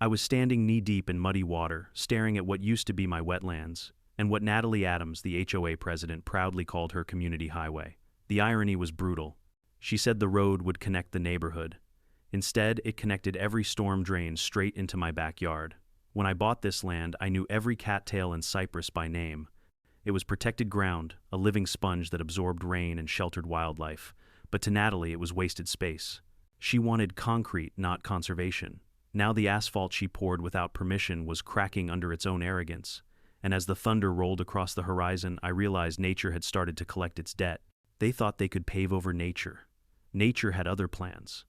I was standing knee-deep in muddy water, staring at what used to be my wetlands, and what Natalie Adams, the HOA president, proudly called her community highway. The irony was brutal. She said the road would connect the neighborhood. Instead, it connected every storm drain straight into my backyard. When I bought this land, I knew every cattail and cypress by name. It was protected ground, a living sponge that absorbed rain and sheltered wildlife. But to Natalie, it was wasted space. She wanted concrete, not conservation. Now the asphalt she poured without permission was cracking under its own arrogance. And as the thunder rolled across the horizon, I realized nature had started to collect its debt. They thought they could pave over nature. Nature had other plans.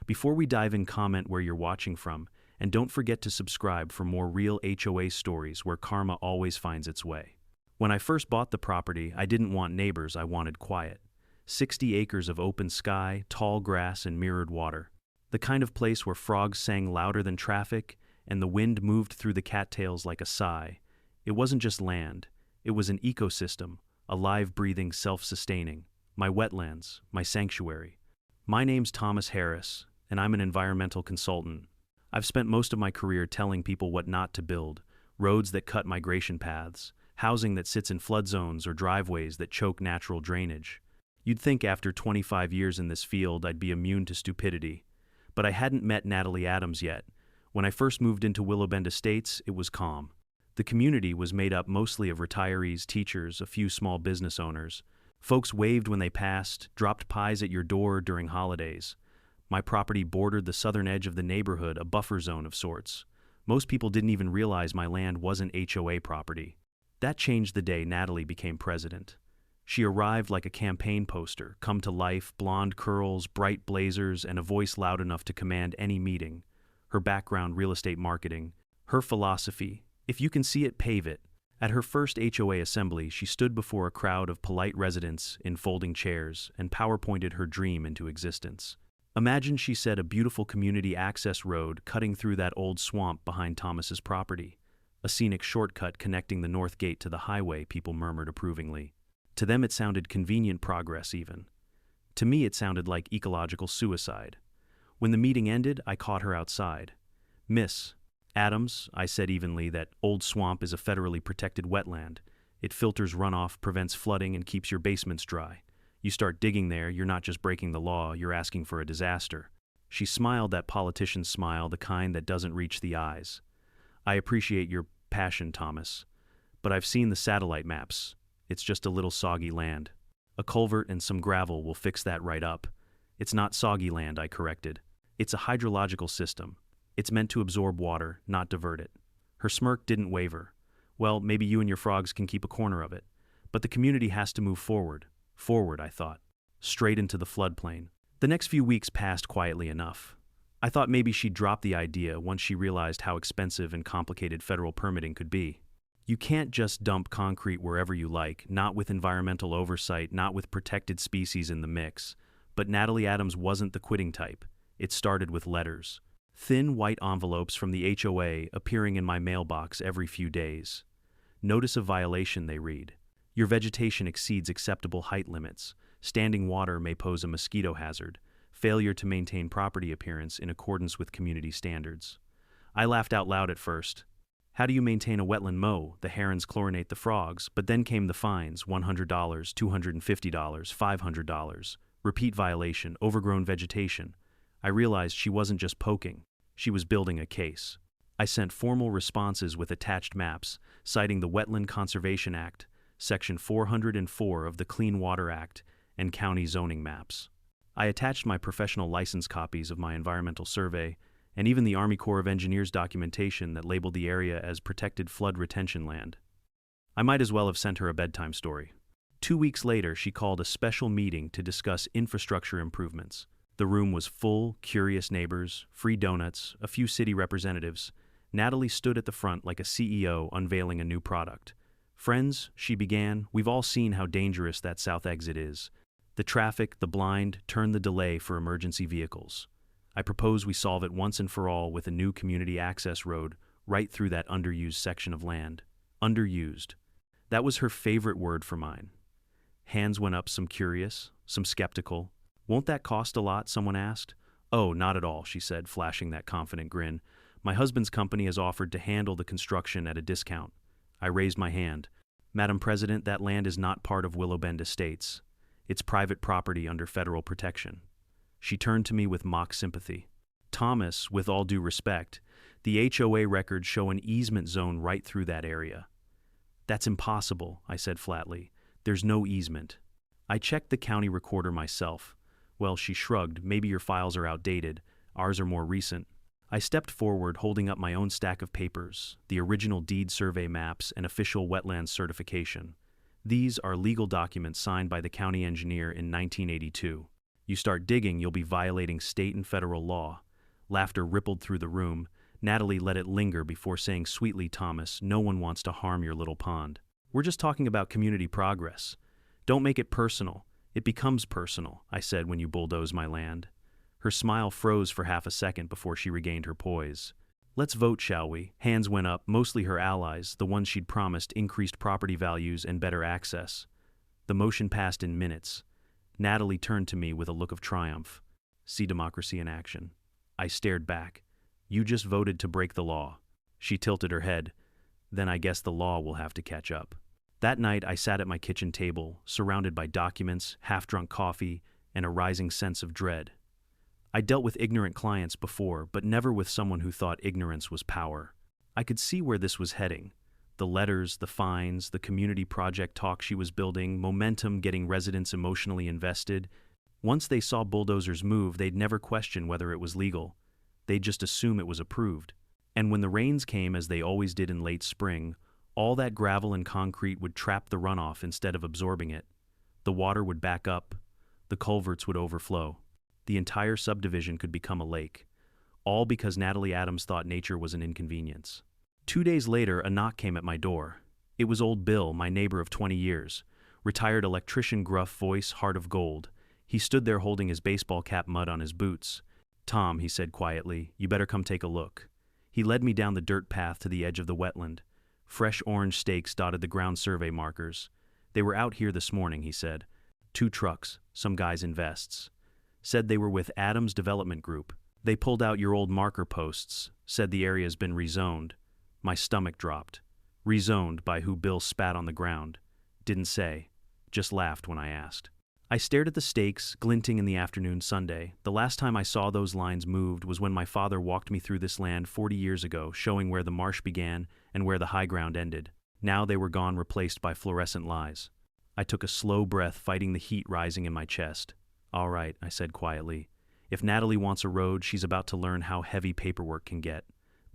Before we dive in, comment where you're watching from, and don't forget to subscribe for more real HOA stories where karma always finds its way. When I first bought the property, I didn't want neighbors, I wanted quiet. 60 acres of open sky, tall grass, and mirrored water. The kind of place where frogs sang louder than traffic, and the wind moved through the cattails like a sigh. It wasn't just land, it was an ecosystem, alive, breathing, self-sustaining. My wetlands, my sanctuary. My name's Thomas Harris, and I'm an environmental consultant. I've spent most of my career telling people what not to build, roads that cut migration paths, housing that sits in flood zones, or driveways that choke natural drainage. You'd think after 25 years in this field I'd be immune to stupidity. But I hadn't met Natalie Adams yet. When I first moved into Willowbend Estates, it was calm. The community was made up mostly of retirees, teachers, a few small business owners. Folks waved when they passed, dropped pies at your door during holidays. My property bordered the southern edge of the neighborhood, a buffer zone of sorts. Most people didn't even realize my land wasn't HOA property. That changed the day Natalie became president. She arrived like a campaign poster, come to life, blonde curls, bright blazers, and a voice loud enough to command any meeting. Her background, real estate marketing. Her philosophy, if you can see it, pave it. At her first HOA assembly, she stood before a crowd of polite residents in folding chairs and PowerPointed her dream into existence. Imagine, she said, a beautiful community access road cutting through that old swamp behind Thomas's property. A scenic shortcut connecting the north gate to the highway, people murmured approvingly. To them it sounded convenient progress even. To me it sounded like ecological suicide. When the meeting ended, I caught her outside. "Miss Adams," I said evenly, "that old swamp is a federally protected wetland. It filters runoff, prevents flooding, and keeps your basements dry. You start digging there, you're not just breaking the law, you're asking for a disaster." She smiled, that politician's smile, the kind that doesn't reach the eyes. "I appreciate your passion, Thomas, but I've seen the satellite maps. It's just a little soggy land. A culvert and some gravel will fix that right up." "It's not soggy land," I corrected. "It's a hydrological system. It's meant to absorb water, not divert it." Her smirk didn't waver. "Well, maybe you and your frogs can keep a corner of it. But the community has to move forward." Forward, I thought. Straight into the floodplain. The next few weeks passed quietly enough. I thought maybe she'd drop the idea once she realized how expensive and complicated federal permitting could be. You can't just dump concrete wherever you like, not with environmental oversight, not with protected species in the mix. But Natalie Adams wasn't the quitting type. It started with letters. Thin white envelopes from the HOA appearing in my mailbox every few days. "Notice of violation," they read. "Your vegetation exceeds acceptable height limits. Standing water may pose a mosquito hazard. Failure to maintain property appearance in accordance with community standards." I laughed out loud at first. How do you maintain a wetland mow? The herons chlorinate the frogs. But then came the fines: $100, $250, $500. Repeat violation, overgrown vegetation. I realized she wasn't just poking. She was building a case. I sent formal responses with attached maps, citing the Wetland Conservation Act, Section 404 of the Clean Water Act, and county zoning maps. I attached my professional license copies of my environmental survey, and even the Army Corps of Engineers documentation that labeled the area as protected flood retention land. I might as well have sent her a bedtime story. 2 weeks later, she called a special meeting to discuss infrastructure improvements. The room was full, curious neighbors, free donuts, a few city representatives. Natalie stood at the front like a CEO unveiling a new product. "Friends," she began, "we've all seen how dangerous that south exit is. The traffic, the blind, turn the delay for emergency vehicles. I propose we solve it once and for all with a new community access road right through that underused section of land." Underused. That was her favorite word for mine. Hands went up, some curious, some skeptical. "Won't that cost a lot?" someone asked. "Oh, not at all," she said, flashing that confident grin. My husband's company has offered to handle the construction at a discount. I raised my hand. Madam President, that land is not part of Willowbend Estates. It's private property under federal protection. She turned to me with mock sympathy. Thomas, with all due respect, the HOA records show an easement zone right through that area. That's impossible, I said flatly. There's no easement. I checked the county recorder myself. Well, she shrugged. Maybe your files are outdated. Ours are more recent. I stepped forward, holding up my own stack of papers, the original deed survey maps and official wetlands certification. These are legal documents signed by the county engineer in 1982. You start digging, you'll be violating state and federal law. Laughter rippled through the room. Natalie let it linger before saying sweetly, Thomas, no one wants to harm your little pond. We're just talking about community progress. Don't make it personal. It becomes personal, I said when you bulldoze my land. Her smile froze for half a second before she regained her poise. Let's vote, shall we? Hands went up, mostly her allies, the ones she'd promised increased property values and better access. The motion passed in minutes. Natalie turned to me with a look of triumph. See democracy in action. I stared back. You just voted to break the law. She tilted her head. Then I guess the law will have to catch up. That night I sat at my kitchen table, surrounded by documents, half-drunk coffee, and a rising sense of dread. I dealt with ignorant clients before, but never with someone who thought ignorance was power. I could see where this was heading. The letters, the fines, the community project talk she was building, momentum getting residents emotionally invested. Once they saw bulldozers move, they'd never question whether it was legal. They'd just assume it was approved. And when the rains came, as they always did in late spring, all that gravel and concrete would trap the runoff instead of absorbing it. The water would back up. The culverts would overflow. The entire subdivision could become a lake. All because Natalie Adams thought nature was an inconvenience. 2 days later, a knock came at my door. It was old Bill, my neighbor of 20 years. Retired electrician, gruff voice, heart of gold. He stood there holding his baseball cap, mud on his boots. Tom, he said quietly, you better come take a look. He led me down the dirt path to the edge of the wetland. Fresh orange stakes dotted the ground survey markers. They were out here this morning, he said. 2 trucks, some guys in vests. Said they were with Adams Development Group. They pulled out your old marker posts, said the area's been rezoned. My stomach dropped. Rezoned by who? Bill spat on the ground. Didn't say. Just laughed when I asked. I stared at the stakes, glinting in the afternoon Sunday. The last time I saw those lines moved was when my father walked me through this land 40 years ago, showing where the marsh began and where the high ground ended. Now they were gone, replaced by fluorescent lies. I took a slow breath, fighting the heat rising in my chest. All right, I said quietly. If Natalie wants a road, she's about to learn how heavy paperwork can get.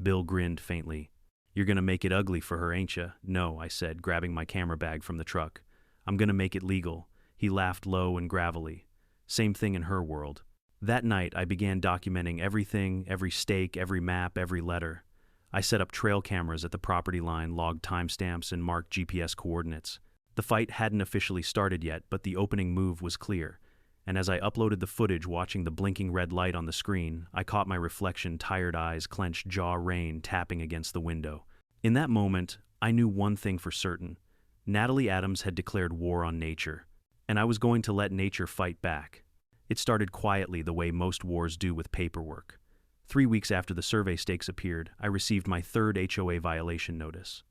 Bill grinned faintly. You're gonna make it ugly for her, ain't ya? No, I said, grabbing my camera bag from the truck. I'm gonna make it legal. He laughed low and gravelly. Same thing in her world. That night, I began documenting everything, every stake, every map, every letter. I set up trail cameras at the property line, logged timestamps, and marked GPS coordinates. The fight hadn't officially started yet, but the opening move was clear. And as I uploaded the footage, watching the blinking red light on the screen, I caught my reflection, tired eyes, clenched jaw, rain tapping against the window. In that moment, I knew one thing for certain. Natalie Adams had declared war on nature, and I was going to let nature fight back. It started quietly, the way most wars do, with paperwork. 3 weeks after the survey stakes appeared, I received my 3rd HOA violation notice.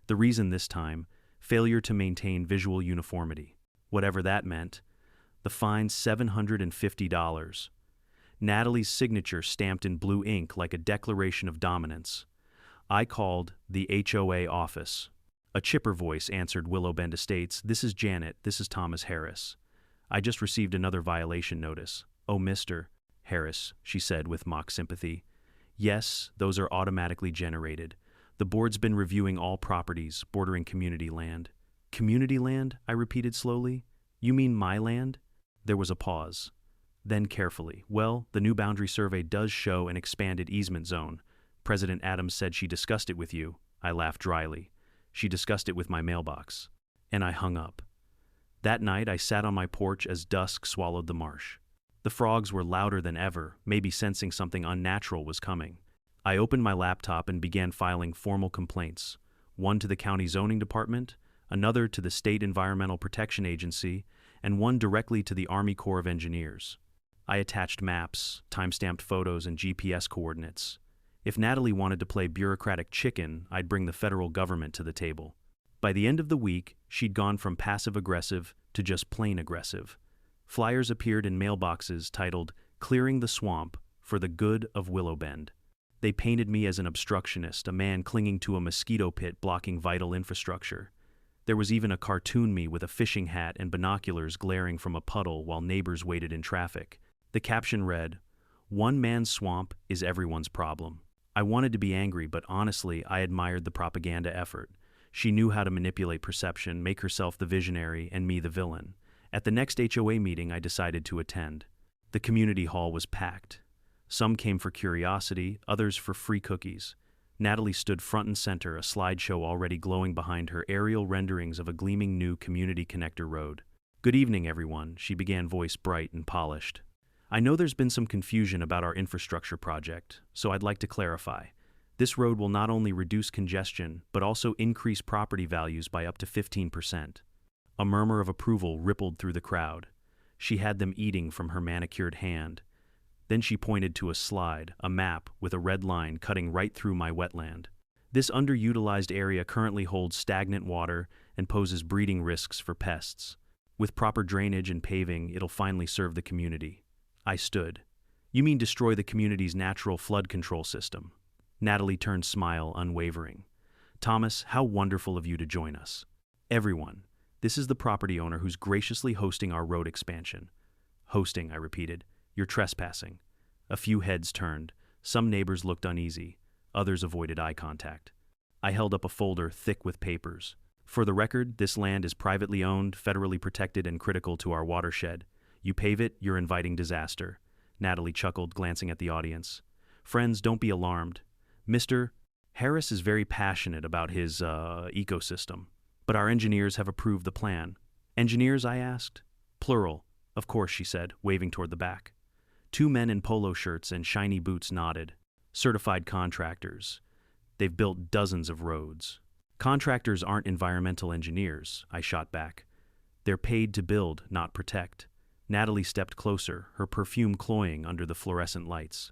The reason this time, failure to maintain visual uniformity. Whatever that meant. The fine, $750. Natalie's signature stamped in blue ink like a declaration of dominance. I called the HOA office. A chipper voice answered, Willowbend Estates. This is Janet. This is Thomas Harris. I just received another violation notice. Oh, Mr. Harris, she said with mock sympathy. Yes, those are automatically generated. The board's been reviewing all properties bordering community land. Community land? I repeated slowly. You mean my land? There was a pause. Then carefully, well, the new boundary survey does show an expanded easement zone. President Adams said she discussed it with you. I laughed dryly. She discussed it with my mailbox. And I hung up. That night I sat on my porch as dusk swallowed the marsh. The frogs were louder than ever, maybe sensing something unnatural was coming. I opened my laptop and began filing formal complaints. One to the county zoning department, another to the State Environmental Protection Agency, and one directly to the Army Corps of Engineers. I attached maps, timestamped photos, and GPS coordinates. If Natalie wanted to play bureaucratic chicken, I'd bring the federal government to the table. By the end of the week, she'd gone from passive-aggressive to just plain aggressive. Flyers appeared in mailboxes titled, "Clearing the Swamp for the Good of Willowbend." They painted me as an obstructionist, a man clinging to a mosquito pit blocking vital infrastructure. There was even a cartoon me with a fishing hat and binoculars glaring from a puddle while neighbors waited in traffic. The caption read, "One man's swamp is everyone's problem." I wanted to be angry, but honestly, I admired the propaganda effort. She knew how to manipulate perception, make herself the visionary, and me the villain. At the next HOA meeting, I decided to attend. The community hall was packed. Some came for curiosity, others for free cookies. Natalie stood front and center, a slideshow already glowing behind her, aerial renderings of a gleaming new community connector road. "Good evening, everyone," she began, voice bright and polished. "I know there's been some confusion about our infrastructure project, so I'd like to clarify. This road will not only reduce congestion, but also increase property values by up to 15%. A murmur of approval rippled through the crowd. She had them eating from her manicured hand. Then she pointed to a slide, a map with a red line cutting right through my wetland. "This underutilized area currently holds stagnant water and poses breeding risks for pests. With proper drainage and paving, it'll finally serve the community." I stood. "You mean destroy the community's natural flood control system?" Natalie turned, smile unwavering. "Thomas, how wonderful of you to join us. Everyone, this is the property owner who's graciously hosting our road expansion." "Hosting," I repeated. "You're trespassing." A few heads turned. Some neighbors looked uneasy. Others avoided eye contact. I held up a folder thick with papers. "For the record, this land is privately owned, federally protected, and critical to our watershed. You pave it, you're inviting disaster." Natalie chuckled, glancing at the audience. "Friends, don't be alarmed. Mr. Harris is very passionate about his, ecosystem. But our engineers have approved the plan." "Engineers?" I asked. "Plural. Of course," she said, waving toward the back. Two men in polo shirts and shiny boots nodded. "Certified contractors. They've built dozens of roads." "Contractors aren't environmental engineers," I shot back. "They're paid to build, not protect." Natalie stepped closer, her perfume cloying under the fluorescent lights.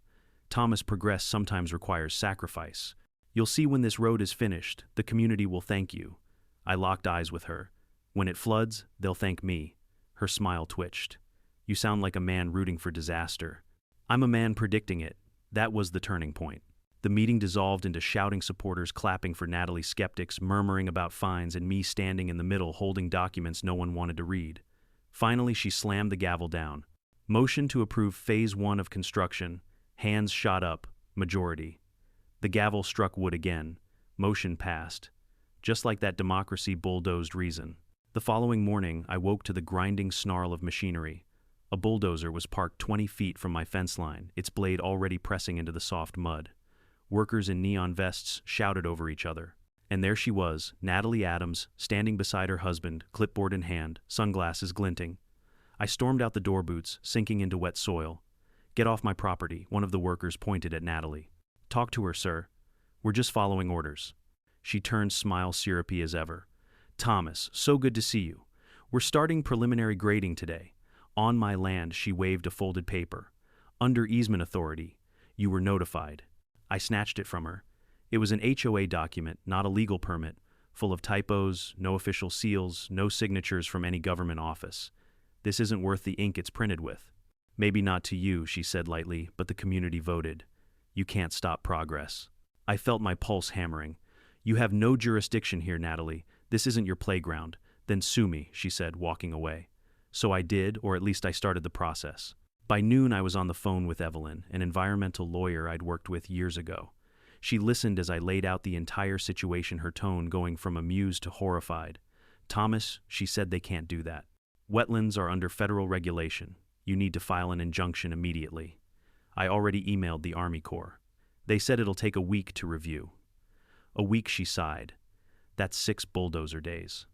"Thomas, progress sometimes requires sacrifice. You'll see when this road is finished, the community will thank you." I locked eyes with her. "When it floods, they'll thank me." Her smile twitched. "You sound like a man rooting for disaster." "I'm a man predicting it." That was the turning point. The meeting dissolved into shouting supporters, clapping for Natalie, skeptics murmuring about fines, and me standing in the middle holding documents no one wanted to read. Finally, she slammed the gavel down. "Motion to approve Phase 1 of construction." Hands shot up. Majority. The gavel struck wood again. Motion passed. Just like that democracy bulldozed reason. The following morning, I woke to the grinding snarl of machinery. A bulldozer was parked 20 feet from my fence line, its blade already pressing into the soft mud. Workers in neon vests shouted over each other. And there she was, Natalie Adams, standing beside her husband, clipboard in hand, sunglasses glinting. I stormed out the door boots, sinking into wet soil. "Get off my property," one of the workers pointed at Natalie. "Talk to her, sir. We're just following orders." She turned, smile syrupy as ever. "Thomas, so good to see you. We're starting preliminary grading today. On my land," she waved a folded paper. "Under easement authority. You were notified." I snatched it from her. It was an HOA document, not a legal permit, full of typos, no official seals, no signatures from any government office. "This isn't worth the ink it's printed with." "Maybe not to you," she said lightly, "but the community voted. You can't stop progress." I felt my pulse hammering. "You have no jurisdiction here, Natalie. This isn't your playground." "Then sue me," she said, walking away. So I did, or at least I started the process. By noon, I was on the phone with Evelyn, an environmental lawyer I'd worked with years ago. She listened as I laid out the entire situation, her tone going from amused to horrified. "Thomas," she said, "they can't do that. Wetlands are under federal regulation. You need to file an injunction immediately." I already emailed the Army Corps. They said it'll take a week to review. "A week," she sighed. "That's 6 bulldozer days.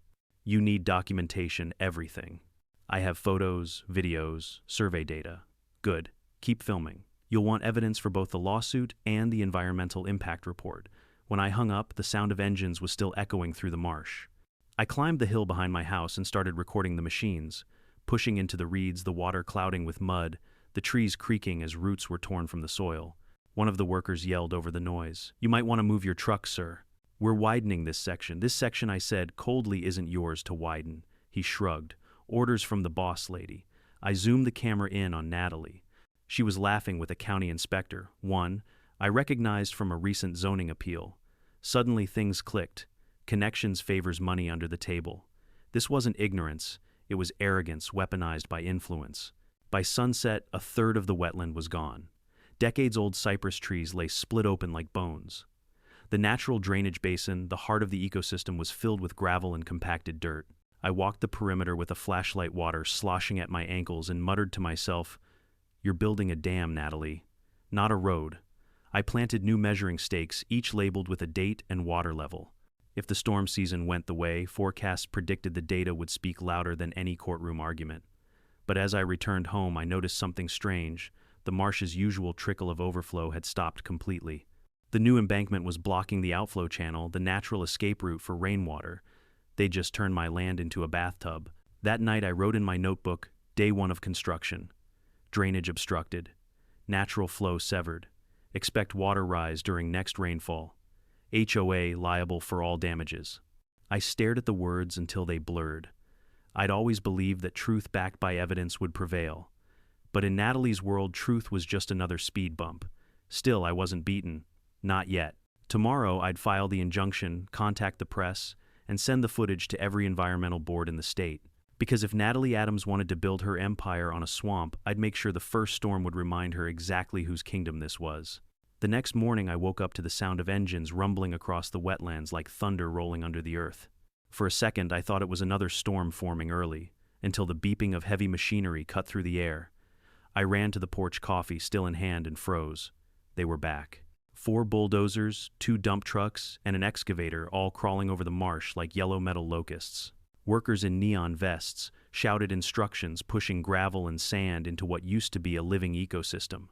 You need documentation, everything." "I have photos, videos, survey data." "Good. Keep filming. You'll want evidence for both the lawsuit and the environmental impact report." When I hung up, the sound of engines was still echoing through the marsh. I climbed the hill behind my house and started recording the machines, pushing into the reeds, the water clouding with mud, the trees creaking as roots were torn from the soil. One of the workers yelled over the noise. "You might want to move your truck, sir. We're widening this section." "This section," I said, coldly, "isn't yours to widen." He shrugged. "Orders from the boss lady." I zoomed the camera in on Natalie. She was laughing with a county inspector, one I recognized from a recent zoning appeal. Suddenly things clicked. Connections favors money under the table. This wasn't ignorance, it was arrogance weaponized by influence. By sunset, a third of the wetland was gone. Decades-old cypress trees lay split open like bones. The natural drainage basin, the heart of the ecosystem, was filled with gravel and compacted dirt. I walked the perimeter with a flashlight, water sloshing at my ankles, and muttered to myself, "You're building a dam, Natalie, not a road." I planted new measuring stakes, each labeled with a date and water level. If the storm season went the way, forecasts predicted the data would speak louder than any courtroom argument. But as I returned home, I noticed something strange. The marsh's usual trickle of overflow had stopped completely. The new embankment was blocking the outflow channel, the natural escape route for rainwater. They just turned my land into a bathtub. That night I wrote in my notebook, "Day 1 of construction. Drainage obstructed. Natural flow severed. Expect water rise during next rainfall. HOA liable for all damages." I stared at the words until they blurred. I'd always believed that truth backed by evidence would prevail. But in Natalie's world, truth was just another speed bump. Still, I wasn't beaten. Not yet. Tomorrow, I'd file the injunction, contact the press, and send the footage to every environmental board in the state. Because if Natalie Adams wanted to build her empire on a swamp, I'd make sure the first storm would remind her exactly whose kingdom this was. The next morning, I woke up to the sound of engines rumbling across the wetlands like thunder rolling under the earth. For a second, I thought it was another storm forming early, until the beeping of heavy machinery cut through the air. I ran to the porch, coffee still in hand, and froze. They were back. 4 bulldozers, 2 dump trucks, and an excavator, all crawling over the marsh like yellow metal locusts. Workers in neon vests shouted instructions, pushing gravel and sand into what used to be a living ecosystem.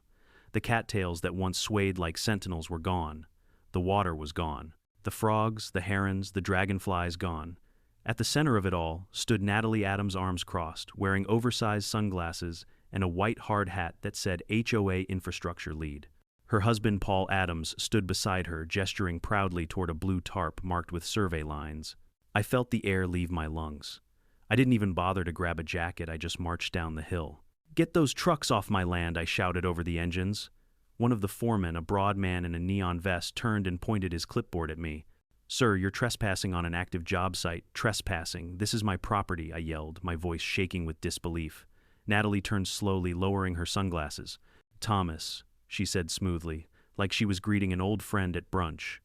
The cattails that once swayed like sentinels were gone. The water was gone. The frogs, the herons, the dragonflies gone. At the center of it all stood Natalie Adams, arms crossed, wearing oversized sunglasses and a white hard hat that said HOA Infrastructure Lead. Her husband, Paul Adams, stood beside her, gesturing proudly toward a blue tarp marked with survey lines. I felt the air leave my lungs. I didn't even bother to grab a jacket, I just marched down the hill. "Get those trucks off my land," I shouted over the engines. One of the foremen, a broad man in a neon vest, turned and pointed his clipboard at me. "Sir, you're trespassing on an active job site." "Trespassing? This is my property," I yelled, my voice shaking with disbelief. Natalie turned slowly, lowering her sunglasses. "Thomas," she said smoothly, like she was greeting an old friend at brunch,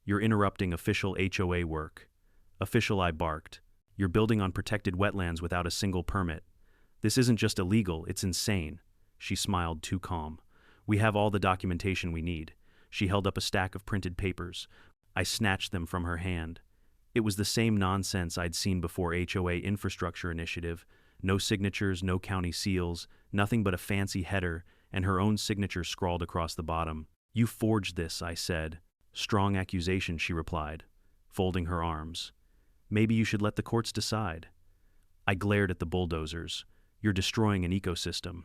"you're interrupting official HOA work." "Official," I barked. "You're building on protected wetlands without a single permit. This isn't just illegal, it's insane." She smiled, too calm. "We have all the documentation we need." She held up a stack of printed papers. I snatched them from her hand. It was the same nonsense I'd seen before. HOA Infrastructure Initiative. No signatures, no county seals, nothing but a fancy header, and her own signature scrawled across the bottom. "You forged this," I said. "Strong accusation," she replied, folding her arms. "Maybe you should let the courts decide." I glared at the bulldozers. "You're destroying an ecosystem.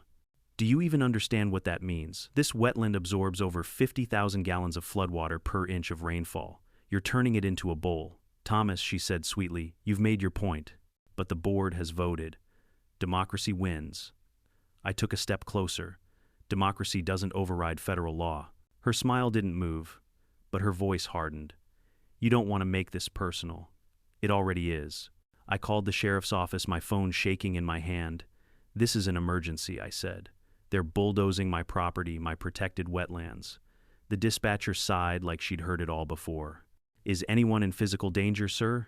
Do you even understand what that means? This wetland absorbs over 50,000 gallons of floodwater per inch of rainfall. You're turning it into a bowl." "Thomas," she said sweetly, "you've made your point. But the board has voted. Democracy wins." I took a step closer. Democracy doesn't override federal law. Her smile didn't move, but her voice hardened. "You don't want to make this personal. It already is." I called the sheriff's office, my phone shaking in my hand. "This is an emergency," I said. "They're bulldozing my property, my protected wetlands." The dispatcher sighed like she'd heard it all before. "Is anyone in physical danger, sir?"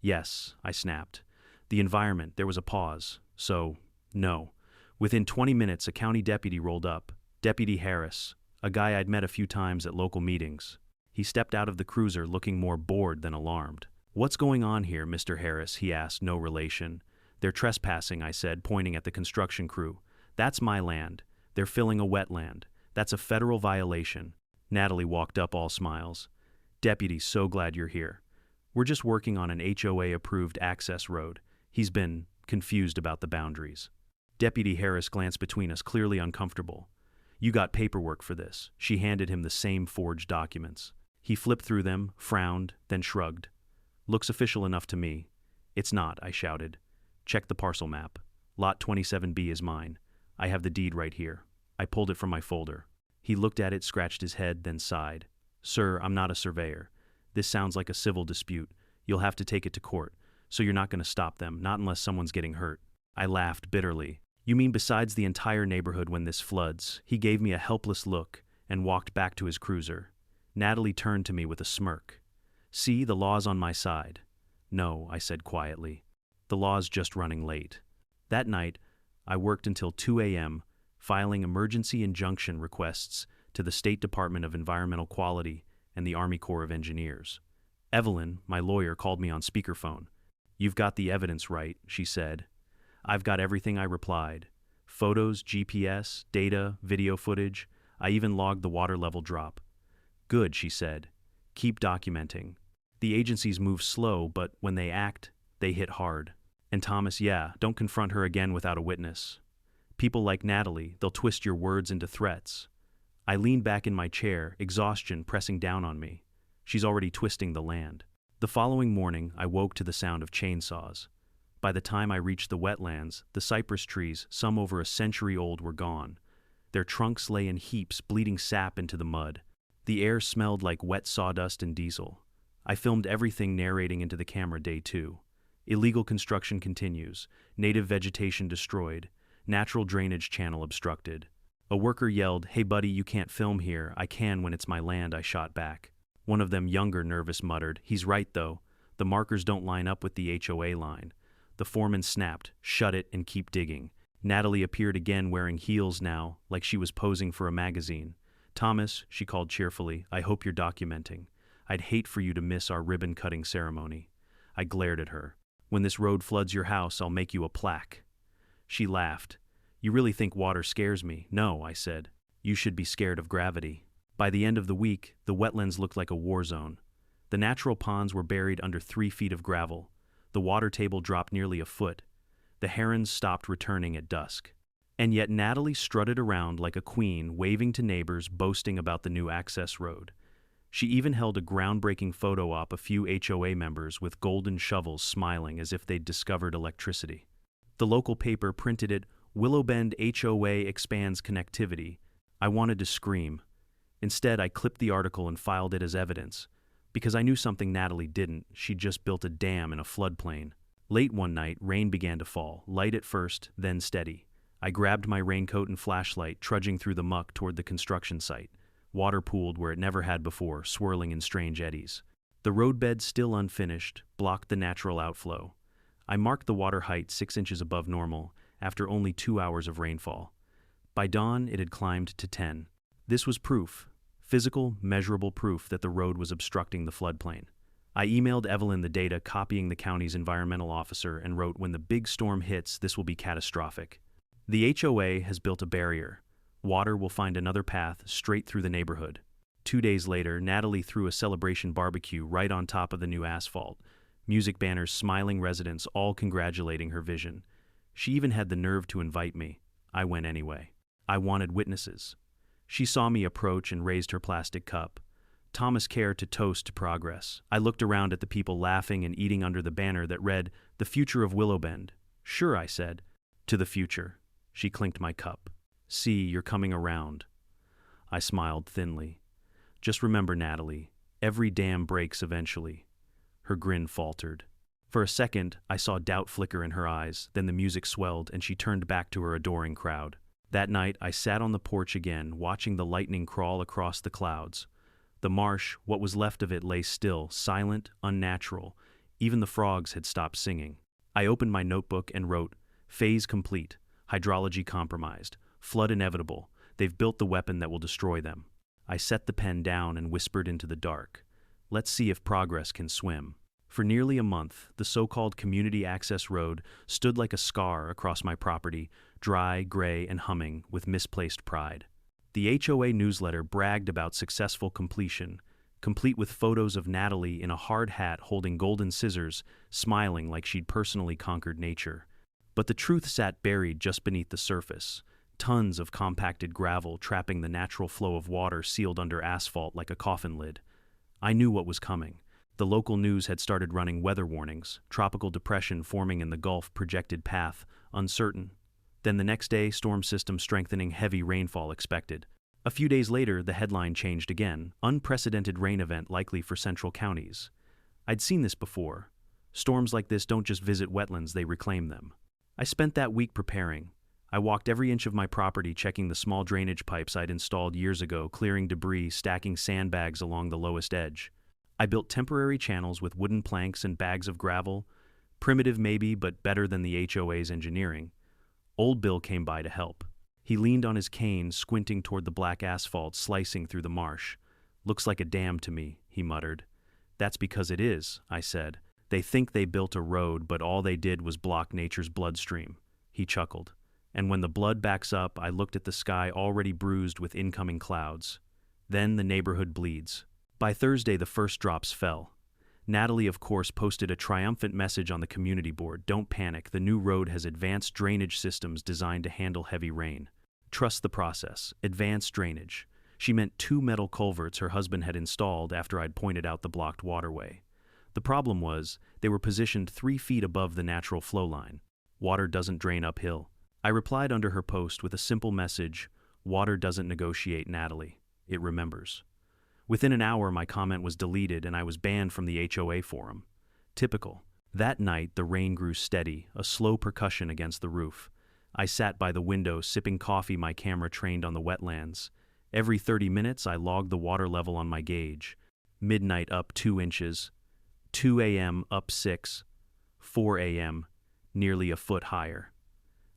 "Yes," I snapped. "The environment." There was a pause. "So, no." Within 20 minutes, a county deputy rolled up. Deputy Harris, a guy I'd met a few times at local meetings. He stepped out of the cruiser looking more bored than alarmed. "What's going on here, Mr. Harris?" he asked, no relation. "They're trespassing," I said, pointing at the construction crew. "That's my land. They're filling a wetland. That's a federal violation." Natalie walked up, all smiles. "Deputy, so glad you're here. We're just working on an HOA-approved access road." He's been confused about the boundaries. Deputy Harris glanced between us, clearly uncomfortable. You got paperwork for this. She handed him the same forged documents. He flipped through them, frowned, then shrugged. Looks official enough to me. It's not, I shouted. Check the parcel map. Lot 27B is mine. I have the deed right here. I pulled it from my folder. He looked at it, scratched his head, then sighed. Sir, I'm not a surveyor. This sounds like a civil dispute. You'll have to take it to court. So you're not going to stop them, not unless someone's getting hurt. I laughed bitterly. You mean besides the entire neighborhood when this floods? He gave me a helpless look and walked back to his cruiser. Natalie turned to me with a smirk. See, the law's on my side. No, I said quietly. The law's just running late. That night, I worked until 2 a.m., filing emergency injunction requests to the State Department of Environmental Quality and the Army Corps of Engineers. Evelyn, my lawyer, called me on speakerphone. You've got the evidence right, she said. I've got everything, I replied. Photos, GPS, data, video footage. I even logged the water level drop. Good, she said. Keep documenting. The agencies move slow, but when they act, they hit hard. And Thomas, yeah, don't confront her again without a witness. People like Natalie, they'll twist your words into threats. I leaned back in my chair, exhaustion pressing down on me. She's already twisting the land. The following morning, I woke to the sound of chainsaws. By the time I reached the wetlands, the cypress trees, some over a century old, were gone. Their trunks lay in heaps, bleeding sap into the mud. The air smelled like wet sawdust and diesel. I filmed everything, narrating into the camera. Day 2. Illegal construction continues. Native vegetation destroyed. Natural drainage channel obstructed. A worker yelled, "Hey buddy, you can't film here." "I can when it's my land," I shot back. One of them, younger, nervous, muttered, "He's right though. The markers don't line up with the HOA line." The foreman snapped, "Shut it and keep digging." Natalie appeared again, wearing heels now, like she was posing for a magazine. "Thomas," she called cheerfully, "I hope you're documenting. I'd hate for you to miss our ribbon-cutting ceremony." I glared at her. "When this road floods your house, I'll make you a plaque." She laughed. "You really think water scares me?" "No," I said. "You should be scared of gravity." By the end of the week, the wetlands looked like a war zone. The natural ponds were buried under 3 feet of gravel. The water table dropped nearly a foot. The herons stopped returning at dusk. And yet Natalie strutted around like a queen, waving to neighbors, boasting about the new access road. She even held a groundbreaking photo op, a few HOA members with golden shovels smiling as if they'd discovered electricity. The local paper printed it, "Willowbend HOA expands connectivity." I wanted to scream. Instead, I clipped the article and filed it as evidence. Because I knew something Natalie didn't. She'd just built a dam in a floodplain. Late one night, rain began to fall, light at first, then steady. I grabbed my raincoat and flashlight, trudging through the muck toward the construction site. Water pooled where it never had before, swirling in strange eddies. The roadbed, still unfinished, blocked the natural outflow. I marked the water height 6 inches above normal, after only 2 hours of rainfall. By dawn, it had climbed to 10. This was proof. Physical, measurable proof that the road was obstructing the floodplain. I emailed Evelyn the data, copying the county's environmental officer, and wrote, "When the big storm hits, this will be catastrophic. The HOA has built a barrier. Water will find another path straight through the neighborhood." 2 days later, Natalie threw a celebration barbecue right on top of the new asphalt. Music banners, smiling residents, all congratulating her vision. She even had the nerve to invite me. I went anyway. I wanted witnesses. She saw me approach and raised her plastic cup. Thomas cared to toast to progress. I looked around at the people laughing and eating under the banner that read, "The future of Willowbend." "Sure," I said. "To the future." She clinked my cup. "See, you're coming around." I smiled thinly. "Just remember, Natalie, every dam breaks eventually." Her grin faltered. For a second, I saw doubt flicker in her eyes, then the music swelled and she turned back to her adoring crowd. That night, I sat on the porch again, watching the lightning crawl across the clouds. The marsh, what was left of it, lay still, silent, unnatural. Even the frogs had stopped singing. I opened my notebook and wrote, "Phase complete. Hydrology compromised. Flood inevitable. They've built the weapon that will destroy them." I set the pen down and whispered into the dark, "Let's see if progress can swim." For nearly a month, the so-called community access road stood like a scar across my property, dry, gray, and humming with misplaced pride. The HOA newsletter bragged about successful completion, complete with photos of Natalie in a hard hat holding golden scissors, smiling like she'd personally conquered nature. But the truth sat buried just beneath the surface. tons of compacted gravel trapping the natural flow of water sealed under asphalt like a coffin lid. I knew what was coming. The local news had started running weather warnings, tropical depression forming in the Gulf projected path, uncertain. Then the next day, storm system strengthening, heavy rainfall expected. A few days later, the headline changed again, unprecedented rain event likely for central counties. I'd seen this before. Storms like this don't just visit wetlands, they reclaim them. I spent that week preparing. I walked every inch of my property checking the small drainage pipes I'd installed years ago, clearing debris, stacking sandbags along the lowest edge. I built temporary channels with wooden planks and bags of gravel. Primitive maybe, but better than the HOA's engineering. Old Bill came by to help. He leaned on his cane, squinting toward the black asphalt slicing through the marsh. "Looks like a dam to me," he muttered. "That's because it is," I said. "They think they built a road, but all they did was block nature's bloodstream." He chuckled. "And when the blood backs up," I looked at the sky already bruised with incoming clouds. "Then the neighborhood bleeds." By Thursday, the first drops fell. Natalie, of course, posted a triumphant message on the community board. "Don't panic, the new road has advanced drainage systems designed to handle heavy rain. Trust the process." Advanced drainage. She meant 2 metal culverts her husband had installed after I'd pointed out the blocked waterway. The problem was, they were positioned 3 feet above the natural flow line. Water doesn't drain uphill. I replied under her post with a simple message: "Water doesn't negotiate, Natalie. It remembers." Within an hour, my comment was deleted and I was banned from the HOA forum. Typical. That night, the rain grew steady, a slow percussion against the roof. I sat by the window, sipping coffee, my camera trained on the wetlands. Every 30 minutes, I logged the water level on my gauge. Midnight up 2 inches, 2 a.m. up 6, 4 a.m. nearly a foot higher.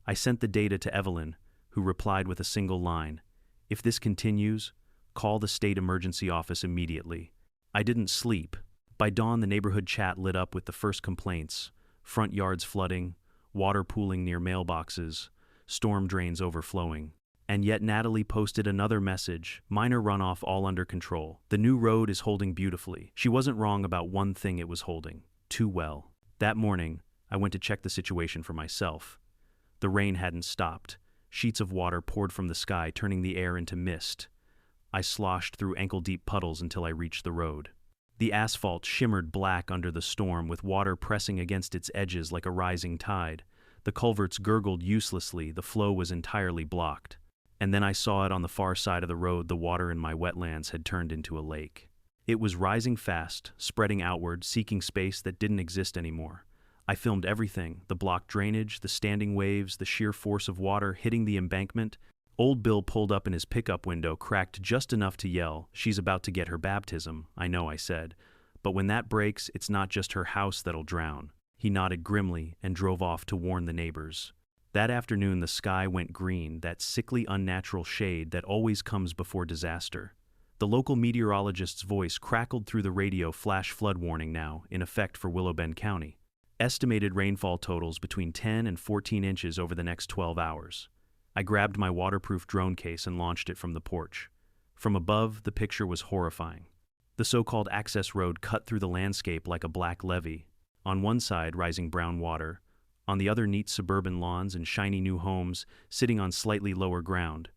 I sent the data to Evelyn, who replied with a single line: "If this continues, call the state emergency office immediately." I didn't sleep. By dawn, the neighborhood chat lit up with the first complaints: front yards flooding, water pooling near mailboxes, storm drains overflowing. And yet Natalie posted another message: "Minor runoff all under control. The new road is holding beautifully." She wasn't wrong about one thing: it was holding too well. That morning, I went to check the situation for myself. The rain hadn't stopped. Sheets of water poured from the sky, turning the air into mist. I sloshed through ankle-deep puddles until I reached the road. The asphalt shimmered black under the storm, with water pressing against its edges like a rising tide. The culverts gurgled uselessly, the flow was entirely blocked. And then I saw it on the far side of the road. The water in my wetlands had turned into a lake. It was rising fast, spreading outward, seeking space that didn't exist anymore. I filmed everything: the blocked drainage, the standing waves, the sheer force of water hitting the embankment. Old Bill pulled up in his pickup window, cracked just enough to yell, "She's about to get her baptism." "I know," I said. "But when that breaks, it's not just her house that'll drown." He nodded grimly and drove off to warn the neighbors. That afternoon, the sky went green, that sickly, unnatural shade that always comes before disaster. The local meteorologist's voice crackled through the radio: flash flood warning now, in effect for Willowbend County. Estimated rainfall totals between 10 and 14 inches over the next 12 hours. I grabbed my waterproof drone case and launched it from the porch. From above, the picture was horrifying. The so-called access road cut through the landscape like a black levee. On one side, rising brown water. On the other, neat suburban lawns and shiny new homes sitting on slightly lower ground.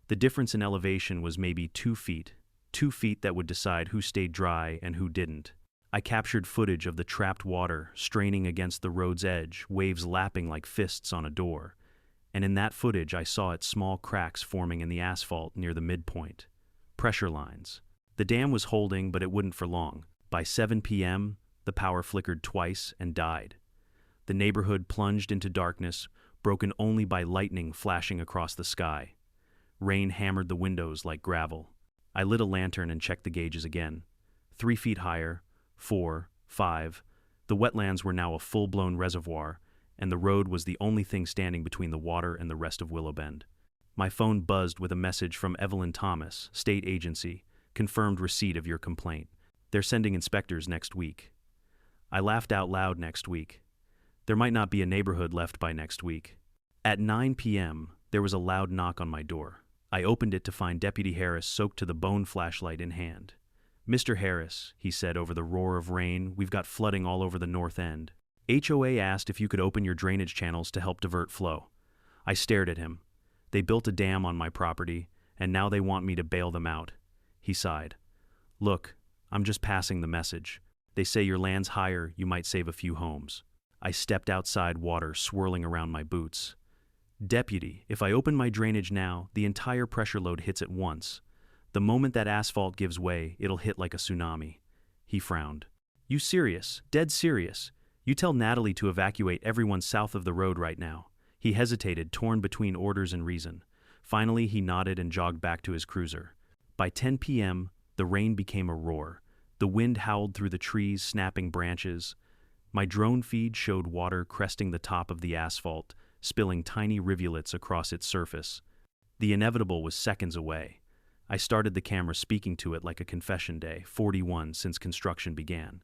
The difference in elevation was maybe 2 feet. 2 feet that would decide who stayed dry and who didn't. I captured footage of the trapped water straining against the road's edge, waves lapping like fists on a door. And in that footage, I saw its small cracks forming in the asphalt near the midpoint. Pressure lines. The dam was holding, but it wouldn't for long. By 7 p.m., the power flickered twice and died. The neighborhood plunged into darkness, broken only by lightning flashing across the sky. Rain hammered the windows like gravel. I lit a lantern and checked the gauges again. 3 feet higher, 4, 5. The wetlands were now a full-blown reservoir, and the road was the only thing standing between the water and the rest of Willowbend. My phone buzzed with a message from Evelyn Thomas, state agency: "Confirmed receipt of your complaint. They're sending inspectors next week." I laughed out loud. Next week. There might not be a neighborhood left by next week. At 9 p.m., there was a loud knock on my door. I opened it to find Deputy Harris soaked to the bone, flashlight in hand. "Mr. Harris," he said over the roar of rain, "we've got flooding all over the north end. HOA asked if you could open your drainage channels to help divert flow." I stared at him. They built a dam on my property, and now they want me to bail them out. He sighed. Look, I'm just passing the message. They say your land's higher, you might save a few homes. I stepped outside, water swirling around my boots. Deputy, if I open my drainage now, the entire pressure load hits at once. The moment that asphalt gives way, it'll hit like a tsunami. He frowned. You serious? Dead serious? You tell Natalie to evacuate everyone south of the road right now. He hesitated, torn between orders and reason. Finally, he nodded and jogged back to his cruiser. By 10 p.m., the rain became a roar. The wind howled through the trees, snapping branches. My drone feed showed water cresting the top of the asphalt, spilling tiny rivulets across its surface. The inevitable was seconds away. I started the camera, speaking to it like a confession day, 41 since construction began.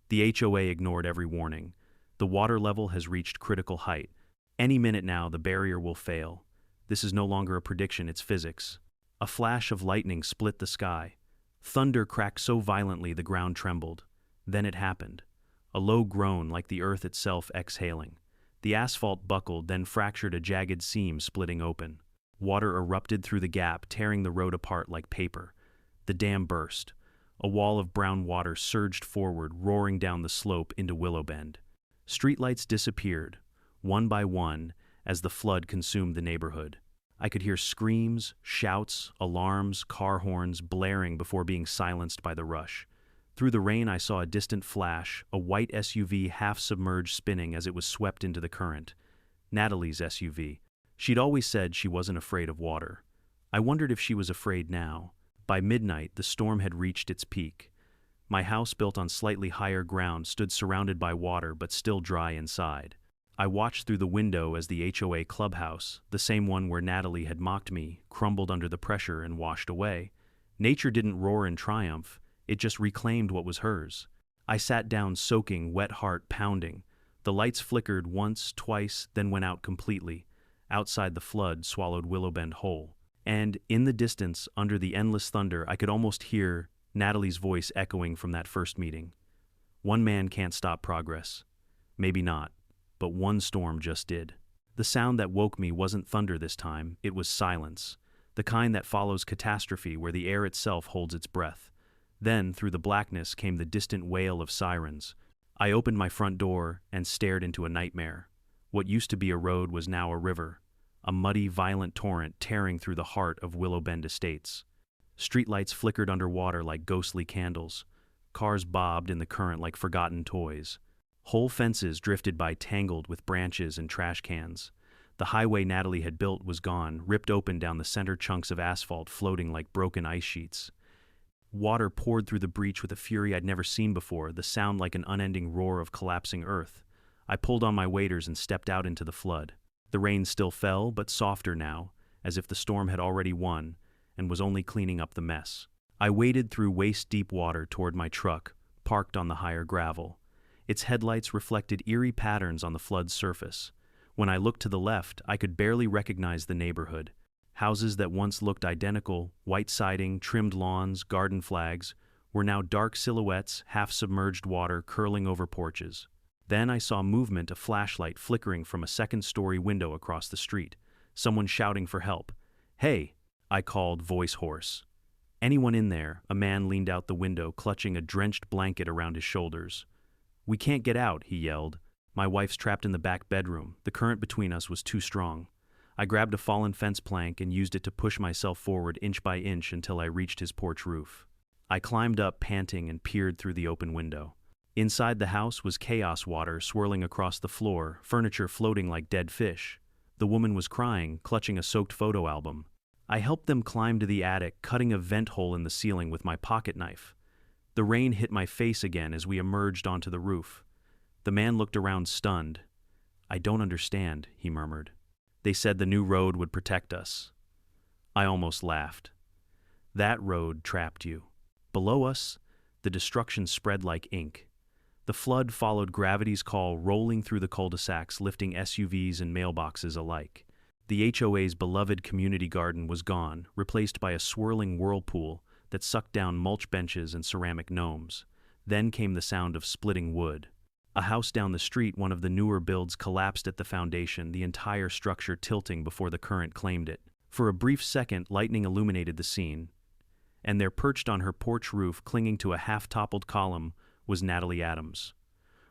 The HOA ignored every warning. The water level has reached critical height. Any minute now, the barrier will fail. This is no longer a prediction, it's physics. A flash of lightning split the sky. Thunder cracked so violently the ground trembled. Then it happened. A low groan like the earth itself exhaling. The asphalt buckled, then fractured, a jagged seam splitting open. Water erupted through the gap, tearing the road apart like paper. The dam burst. A wall of brown water surged forward, roaring down the slope into Willowbend. Streetlights disappeared, one by one, as the flood consumed the neighborhood. I could hear screams, shouts, alarms, car horns blaring before being silenced by the rush. Through the rain, I saw a distant flash, a white SUV half-submerged, spinning as it was swept into the current. Natalie's SUV. She'd always said she wasn't afraid of water. I wondered if she was afraid now. By midnight, the storm had reached its peak. My house, built on slightly higher ground, stood surrounded by water but still dry inside. I watched through the window as the HOA clubhouse, the same one where Natalie had mocked me, crumbled under the pressure and washed away. Nature didn't roar in triumph, it just reclaimed what was hers. I sat down, soaking, wet heart pounding. The lights flickered once, twice, then went out completely. Outside, the flood swallowed Willowbend whole. And, in the distance, under the endless thunder, I could almost hear Natalie's voice echoing from that first meeting. One man can't stop progress. Maybe not, but one storm just did. The sound that woke me wasn't thunder this time, it was silence. The kind that follows catastrophe, where the air itself holds its breath. Then, through the blackness, came the distant wail of sirens. I opened my front door and stared into a nightmare. What used to be a road was now a river. A muddy, violent torrent tearing through the heart of Willowbend Estates. Streetlights flickered underwater like ghostly candles. Cars bobbed in the current like forgotten toys. Whole fences drifted by, tangled with branches and trash cans. The highway Natalie had built was gone, ripped open down the center, chunks of asphalt floating like broken ice sheets. Water poured through the breach with a fury I'd never seen before, the sound like an unending roar of collapsing earth. I pulled on my waders and stepped out into the flood. The rain still fell, but softer now, as if the storm had already won and was only cleaning up the mess. I waded through waist-deep water toward my truck, parked on the higher gravel. Its headlights reflected eerie patterns on the flood's surface. When I looked to the left, I could barely recognize the neighborhood. Houses that once looked identical, white siding, trimmed lawns, garden flags, were now dark silhouettes, half-submerged water curling over porches. Then I saw movement, a flashlight flickering from a second-story window across the street. Someone shouting for help. "Hey!" I called, voice hoarse. "Anyone in there?" A man leaned out the window, clutching a drenched blanket around his shoulders. "We can't get out," he yelled. "My wife's trapped in the back bedroom. The current between us was too strong." I grabbed a fallen fence plank and used it to push myself forward inch by inch until I reached his porch roof. I climbed up, panting, and peered through the open window. Inside the house was chaos, water swirling across the floor, furniture floating like dead fish. The woman was crying, clutching a soaked photo album. I helped them climb to the attic, cutting a vent hole in the ceiling with my pocket knife. The rain hit my face again as we emerged onto the roof. The man looked around, stunned. "I don't understand," he murmured. "They said the new road would protect us." I almost laughed. "That road trapped you. Below us, the destruction spread like ink." The flood followed gravity's call, rolling through the cul-de-sacs, lifting SUVs and mailboxes alike. The HOA's beloved community garden was gone, replaced by a swirling whirlpool that sucked down mulch benches and ceramic gnomes. Then came the sound of splitting wood. A house down the street, one of the newer builds, collapsed at the foundation, the entire structure tilting before the current claimed it. For a brief second, lightning illuminated the scene, and there, perched on her porch roof, clinging to a half-toppled column, was Natalie Adams.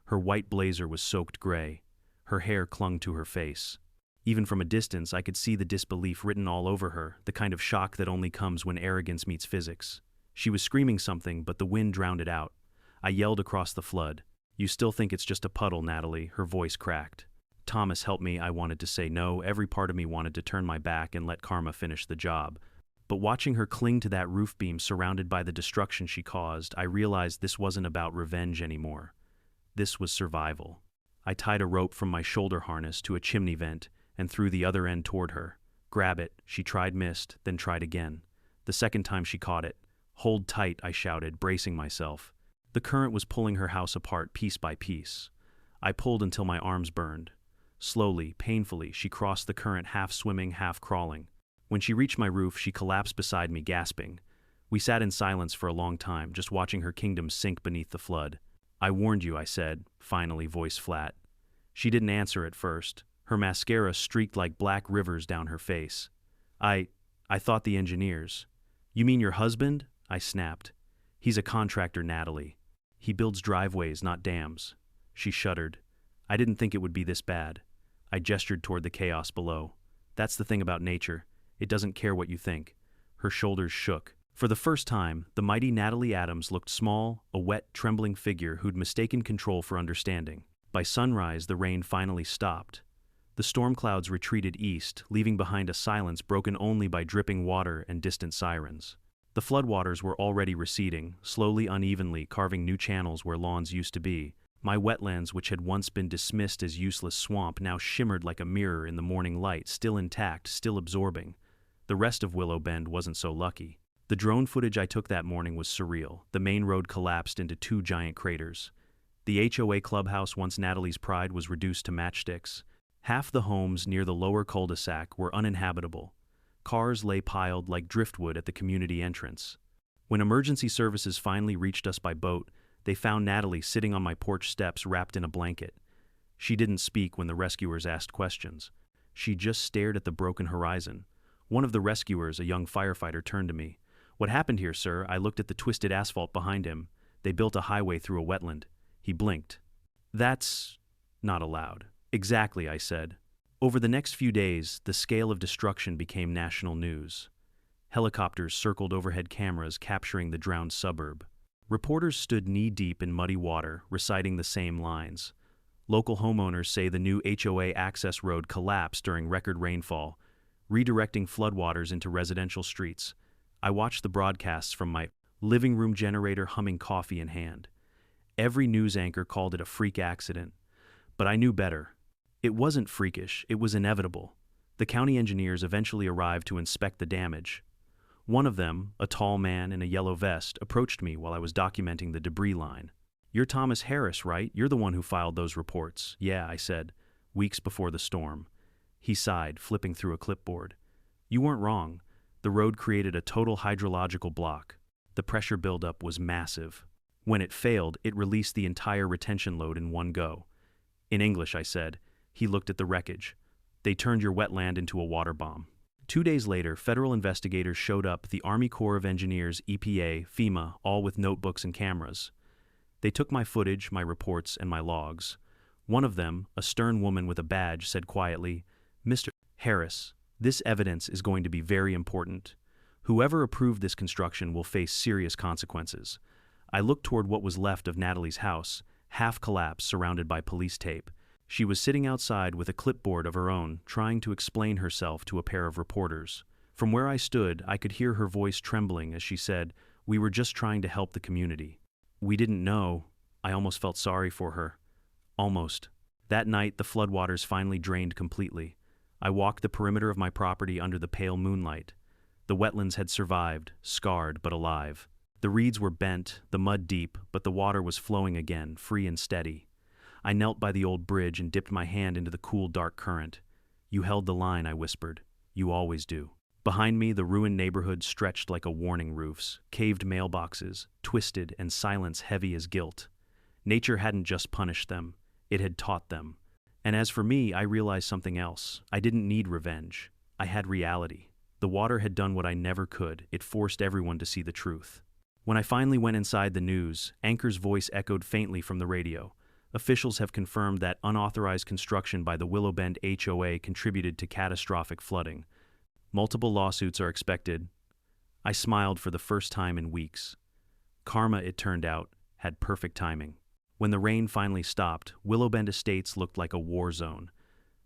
Her white blazer was soaked gray. Her hair clung to her face. Even from a distance, I could see the disbelief written all over her, the kind of shock that only comes when arrogance meets physics. She was screaming something, but the wind drowned it out. I yelled across the flood. "You still think it's just a puddle, Natalie?" Her voice cracked. "Thomas, help me." I wanted to say no. Every part of me wanted to turn my back and let karma finish the job. But watching her cling to that roof beam surrounded by the destruction she caused, I realized this wasn't about revenge anymore. This was survival. I tied a rope from my shoulder harness to a chimney vent and threw the other end toward her. "Grab it." She tried, missed, then tried again. The second time she caught it. "Hold tight," I shouted, bracing myself. The current was pulling her house apart piece by piece. I pulled until my arms burned. Slowly, painfully, she crossed the current, half swimming, half crawling. When she reached my roof, she collapsed beside me, gasping. We sat in silence for a long time, just watching her kingdom sink beneath the flood. "I warned you," I said, finally, voice flat. She didn't answer at first. Her mascara streaked like black rivers down her face. I thought the engineers." "You mean your husband?" I snapped. "He's a contractor, Natalie. He builds driveways, not dams." She shuddered. "I didn't think it would be this bad." I gestured toward the chaos below. "That's the thing about nature. It doesn't care what you think." Her shoulders shook. For the first time, the mighty Natalie Adams looked small, a wet, trembling figure who'd mistaken control for understanding. By sunrise, the rain finally stopped. The storm clouds retreated east, leaving behind a silence broken only by dripping water and distant sirens. The floodwaters were already receding, slowly, unevenly, carving new channels where lawns used to be. My wetlands, which had once been dismissed as useless swamp, now shimmered like a mirror in the morning light, still intact, still absorbing. The rest of Willowbend wasn't so lucky. The drone footage I took that morning was surreal. The main road collapsed into two giant craters. The HOA clubhouse, once Natalie's pride, was reduced to matchsticks. Half the homes near the lower cul-de-sac were uninhabitable. Cars lay piled like driftwood at the community entrance. When emergency services finally reached us by boat, they found Natalie sitting on my porch steps wrapped in a blanket. She didn't speak when the rescuers asked questions. She just stared at the broken horizon. One of the rescuers, a young firefighter, turned to me. "What happened here, sir?" I looked at the twisted asphalt behind him. "They built a highway through a wetland." He blinked. "That's not allowed." "Exactly," I said. Over the next few days, the scale of destruction became national news. Helicopters circled overhead cameras capturing the drowned suburb. Reporters stood knee-deep in muddy water, reciting the same lines. Local homeowners say the new HOA access road collapsed during record rainfall, redirecting floodwaters into residential streets. I watched the broadcasts from my living room generator, humming, coffee in hand. Every news anchor called it a freak accident. But I knew better. It wasn't freakish, it was inevitable. The county engineers eventually arrived to inspect the damage. One of them, a tall man in a yellow vest, approached me while I was documenting the debris line. "You're Thomas Harris, right? You're the one who filed those reports." "Yeah," I said, "weeks before the storm." He sighed, flipping through a clipboard. "You weren't wrong. The road created a total hydrological block. The pressure buildup was massive. When it failed, it released the entire retention load in one go." "In English," I said. He looked at the wreckage. "They turned your wetland into a water bomb." 2 days later, federal investigators showed up, the Army Corps of Engineers, EPA, FEMA, all with notebooks and cameras. They took my footage, my reports, and my logs. One of them, a stern woman with a badge, said quietly, "Mr. Harris, this evidence is going to be very important. Whoever approved this construction will face serious consequences." I looked toward what was left of Natalie's house, half collapsed, surrounded by police tape. She was sitting outside with a clipboard of her own, trying to explain herself to a pair of reporters. From where I stood, I could hear her voice trembling as she said, "We were just trying to help the community. We didn't know." I almost felt sorry for her. Almost. That night, the floodwaters finally drained completely. I walked the perimeter of my property under the pale moonlight. The wetlands had survived, scarred but alive. The reeds were bent, the mud deep, but the water was flowing again, free and steady. I knelt by the old bridge and dipped my hand into the cool, dark current. "You held the line," I whispered. "You always do." Behind me, the ruined neighborhood stretched like a warning, roofs, caved mailboxes, twisted, and silence heavy as guilt. Nature hadn't just punished them, it had taught them. And as for me, I realized something else. I didn't need revenge. I had reality. The water had done what I never could. It forced everyone to see the truth. When I finally went inside the news, Anchor's voice echoed faintly from the radio. Officials have confirmed that unauthorized construction by the Willowbend HOA contributed to catastrophic flooding. Multiple lawsuits are expected. I smiled for the first time in weeks. Karma, it turned out, had perfect timing. When the rain finally stopped, Willowbend Estates looked like a war zone.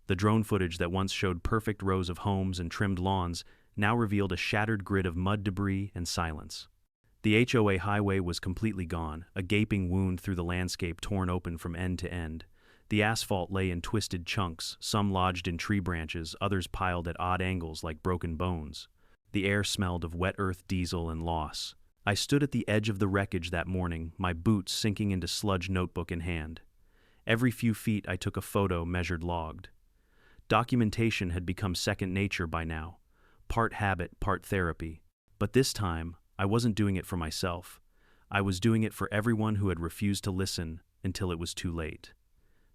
The drone footage that once showed perfect rows of homes and trimmed lawns now revealed a shattered grid of mud debris and silence. The HOA highway was completely gone, a gaping wound through the landscape torn open from end to end. The asphalt lay in twisted chunks, some lodged in tree branches, others piled at odd angles like broken bones. The air smelled of wet earth, diesel, and loss. I stood at the edge of the wreckage that morning, my boots sinking into sludge, notebook in hand. Every few feet I took a photo, measured, logged. Documentation had become second nature by now, part habit, part therapy. But this time, I wasn't doing it for myself. I was doing it for everyone who had refused to listen until it was too late.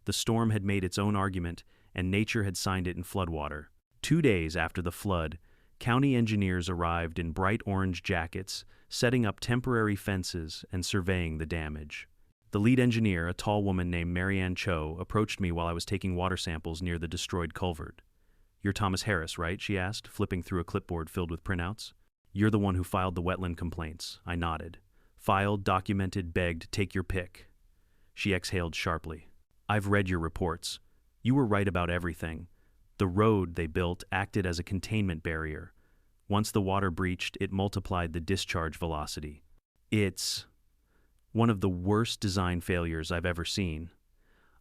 The storm had made its own argument, and nature had signed it in floodwater. 2 days after the flood, county engineers arrived in bright orange jackets, setting up temporary fences and surveying the damage. The lead engineer, a tall woman named Marianne Cho, approached me while I was taking water samples near the destroyed culvert. "You're Thomas Harris, right?" she asked, flipping through a clipboard filled with printouts. "You're the one who filed the wetland complaints." I nodded. "Filed, documented, begged, take your pick." She exhaled sharply. "I've read your reports. You were right about everything. The road they built acted as a containment barrier. Once the water breached, it multiplied the discharge velocity. It's one of the worst design failures I've ever seen."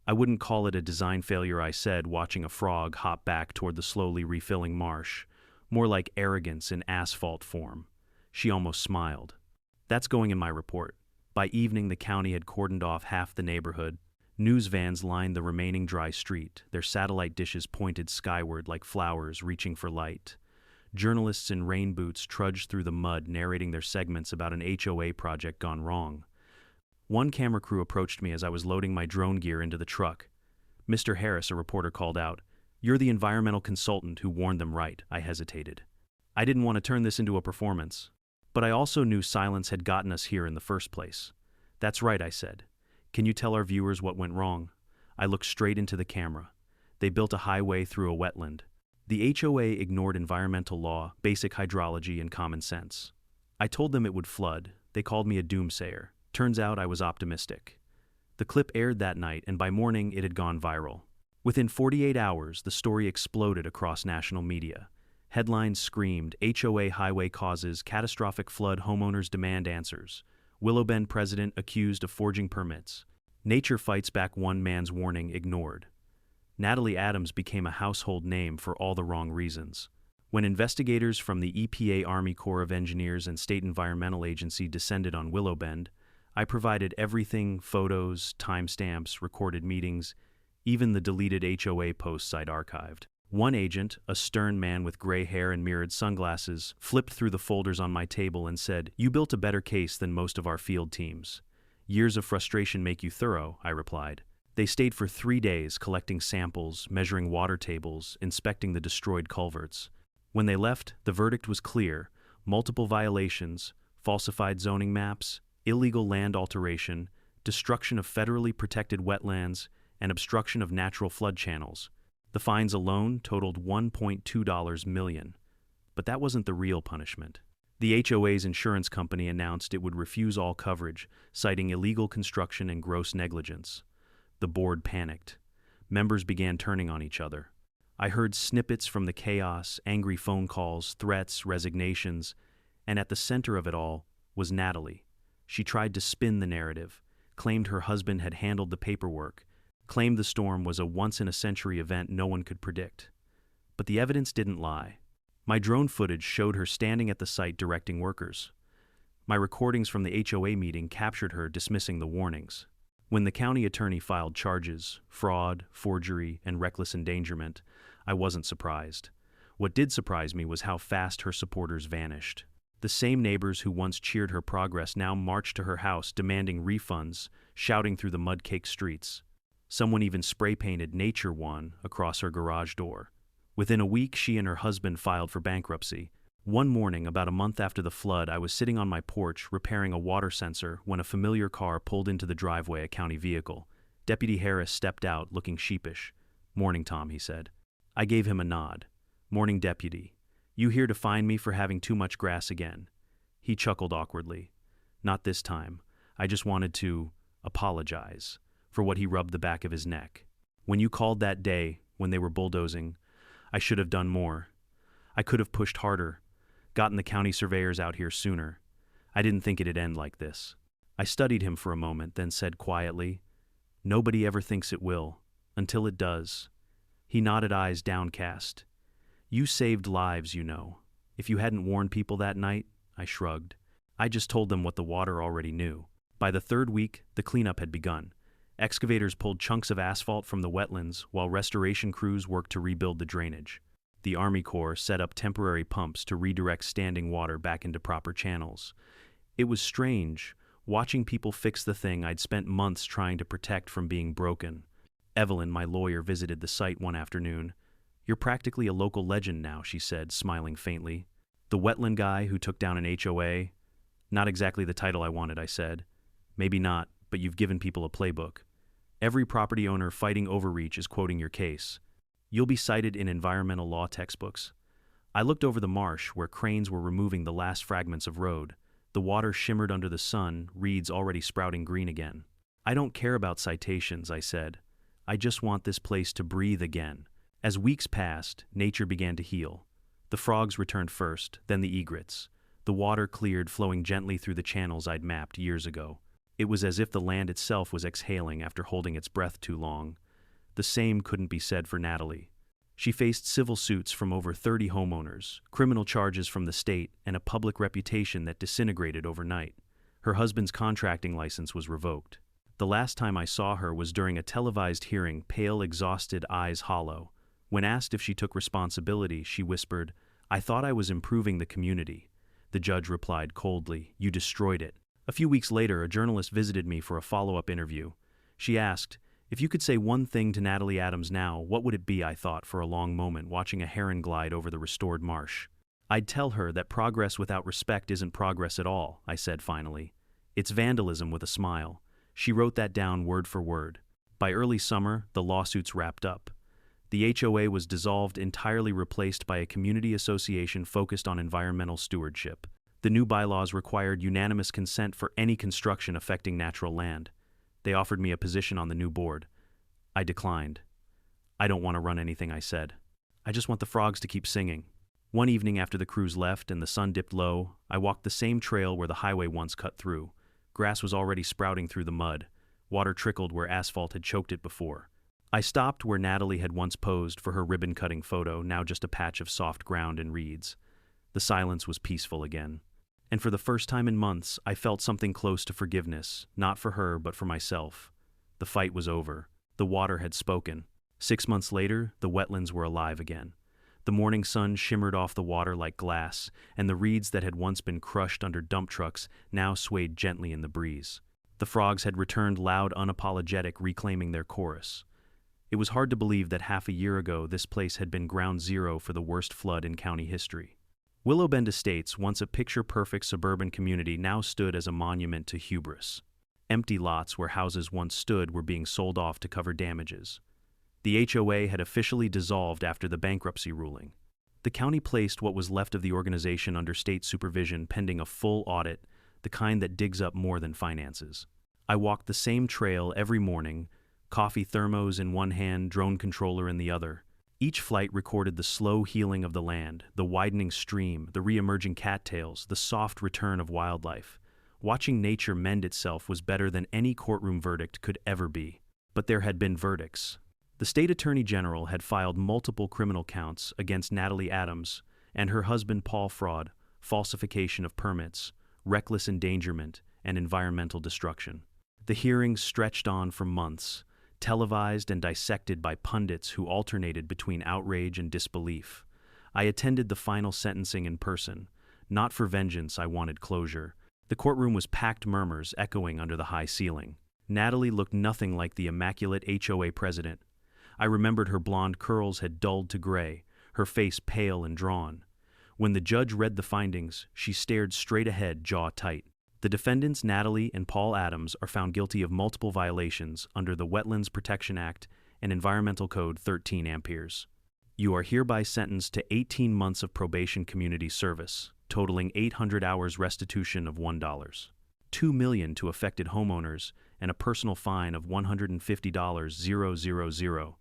"I wouldn't call it a design failure," I said, watching a frog hop back toward the slowly refilling marsh. "More like arrogance in asphalt form." She almost smiled. "That's going in my report." By evening, the county had cordoned off half the neighborhood. News vans lined the remaining dry street, their satellite dishes pointed skyward like flowers reaching for light. Journalists in rain boots trudged through the mud, narrating their segments about an HOA project gone wrong. One camera crew approached me as I was loading my drone gear into the truck. "Mr. Harris," a reporter called out, "you're the environmental consultant who warned them right." I hesitated. I didn't want to turn this into a performance. But I also knew silence had gotten us here in the first place. "That's right," I said. "Can you tell our viewers what went wrong?" I looked straight into the camera. They built a highway through a wetland. The HOA ignored environmental law, basic hydrology, and common sense. I told them it would flood. They called me a doomsayer. Turns out I was optimistic. The clip aired that night, and by morning it had gone viral. Within 48 hours, the story exploded across national media. Headlines screamed, "HOA highway causes catastrophic flood, homeowners demand answers." Willowbend president accused of forging permits. Nature fights back, one man's warning ignored. Natalie Adams became a household name for all the wrong reasons. When investigators from the EPA, Army Corps of Engineers, and State Environmental Agency descended on Willowbend, I provided everything: photos, timestamps, recorded meetings, even the deleted HOA posts I'd archived. One agent, a stern man with gray hair and mirrored sunglasses, flipped through the folders on my table and said, "You built a better case than most of our field teams." "Years of frustration make you thorough," I replied. They stayed for 3 days, collecting samples, measuring water tables, inspecting the destroyed culverts. When they left, the verdict was clear: multiple violations, falsified zoning maps, illegal land alteration, destruction of federally protected wetlands, and obstruction of natural flood channels. The fines alone totaled $1.2 million. But that wasn't the real punishment. The HOA's insurance company announced it would refuse all coverage, citing illegal construction and gross negligence. The board panicked. Members began turning on each other. I heard snippets from the chaos, angry phone calls, threats, resignations, and at the center of it all was Natalie. She tried to spin the narrative, claimed her husband had handled the paperwork, claimed the storm was a once-in-a-century event no one could predict. But the evidence didn't lie. My drone footage showed her standing at the site directing workers. My recordings from the HOA meeting captured her dismissing the warnings. When the county attorney filed charges, fraud, forgery, and reckless endangerment, I wasn't surprised. What did surprise me was how fast her supporters vanished. The same neighbors who once cheered her progress now marched to her house demanding refunds, shouting through the mud-caked streets. Someone even spray-painted "Nature One" across her garage door. Within a week, she and her husband filed for bankruptcy. One morning, about a month after the flood, I was sitting on my porch repairing a water sensor when a familiar car pulled into the driveway, a county vehicle. Deputy Harris stepped out, looking sheepish. "Morning, Tom," he said. I gave him a nod. "Morning, Deputy. You here to find me for having too much grass again?" He chuckled awkwardly. "Not this time. I just wanted to apologize for what," he rubbed the back of his neck. "When you called that day, when they were bulldozing, I should have done more. I could have pushed harder, gotten the county surveyors out here sooner. I didn't think it'd end like this." I studied him for a moment, then said quietly, "Nobody ever thinks it will, until it does." He nodded, eyes downcast. "You saved lives, you know. If you hadn't warned people that night," I shrugged. "I just told them what the water already knew." By the third week, the cleanup had begun. Excavators pulled chunks of asphalt from the wetlands, while restoration crews worked to rebuild the drainage. The Army Corps set up temporary pumps to redirect standing water back into proper channels. It was strange, watching people fix the thing I'd spent months trying to protect from being broken. Evelyn, my lawyer, visited the site one afternoon. "You're practically a local legend now," she said, smiling faintly. "The wetland guy who took down an HOA?" "Not exactly the title I wanted," I said. "Maybe not, but you've given people a playbook. Every property owner fighting overreach is quoting your case. You'll be cited in environmental law textbooks." I looked over the marsh where cranes were removing the last fragments of road. The water shimmered under the sun, reeds already sprouting green again. "I don't care about citations," I said. "I just want this place to breathe again." As weeks passed, nature began to heal. The frogs returned first, then the egrets. The water cleared, flowing gently through the channels I'd mapped years ago. It was as if the land itself was exhaling after holding its breath too long. The same couldn't be said for Natalie. She faced civil suits from over 30 homeowners, criminal charges from the state, and a public reputation that disintegrated overnight. Her husband's contracting license was revoked. The last time I saw her was during a televised hearing, pale, exhausted, eyes hollow. When asked if she took responsibility, she whispered, "I thought I was improving the community." The judge replied coldly, "You destroyed it." A few weeks later, a journalist visited me for a follow-up interview. She asked, "If you could say one thing to Natalie Adams now, what would it be?" I thought for a long moment, watching a heron glide over the restored marsh. "I'd tell her that progress without respect isn't progress at all," I said finally. "It's vandalism," with a smile. She wrote that down word for word. By early summer, the lawsuits wrapped up. The HOA was dissolved, entirely replaced by a community association focused on environmental stewardship. The new bylaws required unanimous consent for any construction affecting natural land. They offered me a position on the new board. I declined. "I don't want to run anything," I said. "I just want the frogs to keep singing." One evening after the crews left and the sun dipped low, I walked the same trail where the highway once cut through. Grass was already sprouting through the mud. Water trickled where asphalt had choked it before. I stopped where Natalie had once posed for her ribbon-cutting photo, now just a patch of soft ground and reeds. The silence was peaceful again. And for the first time in months, I felt something close to forgiveness, not for her, but for myself. The fight was over. The water had spoken. 6 months later, the wetlands were alive again. The morning sun shimmered off the water like glass, and the reeds that had once been crushed under dump trucks now swayed gently in the breeze. The frogs had returned, loud, unapologetic, reclaiming their chorus. It was hard to believe that half a year ago this place had been ground zero for the worst flood in county history. Willowbend Estates, once a picture-perfect suburban community, now stood as a monument to hubris. Empty lots where houses once stood were being sold off to cover damages. The HOA had officially dissolved after the bankruptcy ruling. The county placed what was left of the organization under state supervision pending a full audit, the kind that digs up more than finances. I walked the same trail every morning, coffee thermos in one hand, drone controller in the other. Each flight recorded the slow healing of the land, the widening stream, the re-emerging cattails, the soft return of wildlife. Watching nature mend itself was better than any courtroom verdict could ever be. But there had been verdicts. The state attorney general had filed multiple criminal counts against Natalie Adams and her husband Paul: fraud, falsification of permits, reckless endangerment, and environmental destruction. The hearings stretched on for months, televised and dissected by pundits who alternated between outrage and disbelief. I attended the final sentencing in person. Not for vengeance, I wanted closure. The courtroom was packed, murmurs echoing under the high ceiling. Natalie looked nothing like the immaculate HOA president. I remembered her blonde curls had dulled to gray, her face pale and drawn. When the judge read the findings, she stared straight ahead, jaw tight. The defendants, Natalie and Paul Adams, are found guilty of multiple violations under the Wetlands Protection Act and Environmental Code 13 amperes. You are hereby sentenced to 18 months of probation community service, totaling 800 hours restitution of $1, $2 million to affected homeowners, and a personal fine of $150,000.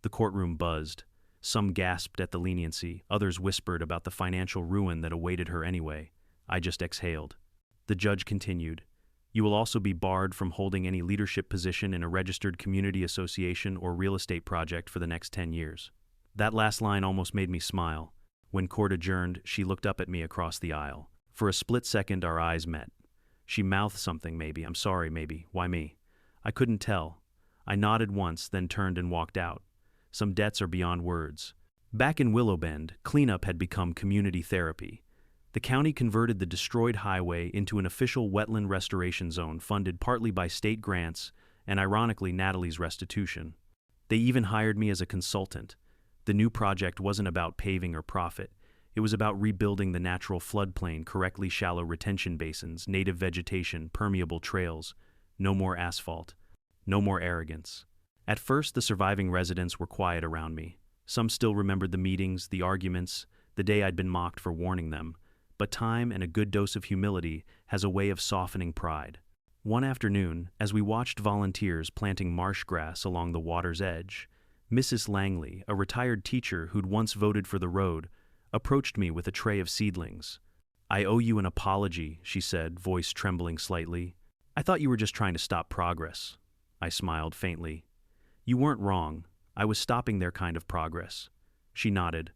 The courtroom buzzed. Some gasped at the leniency, others whispered about the financial ruin that awaited her anyway. I just exhaled. The judge continued, "You will also be barred from holding any leadership position in a registered community association or real estate project for the next 10 years. That last line almost made me smile. When court adjourned, she looked up at me across the aisle. For a split second, our eyes met. She mouthed something, maybe, "I'm sorry, maybe, why me?" I couldn't tell. I nodded once, then turned and walked out. Some debts are beyond words. Back in Willowbend, cleanup had become community therapy. The county converted the destroyed highway into an official wetland restoration zone funded partly by state grants and, ironically, Natalie's restitution. They even hired me as a consultant. The new project wasn't about paving or profit. It was about rebuilding the natural floodplain, correctly shallow retention basins, native vegetation, permeable trails. No more asphalt. No more arrogance. At first, the surviving residents were quiet around me. Some still remembered the meetings, the arguments, the day I'd been mocked for warning them. But time and a good dose of humility has a way of softening pride. One afternoon, as we watched volunteers planting marsh grass along the water's edge, Mrs. Langley, a retired teacher who'd once voted for the road, approached me with a tray of seedlings. "I owe you an apology," she said, voice trembling slightly. "I thought you were just trying to stop progress." I smiled faintly. "You weren't wrong. I was stopping their kind of progress." She nodded.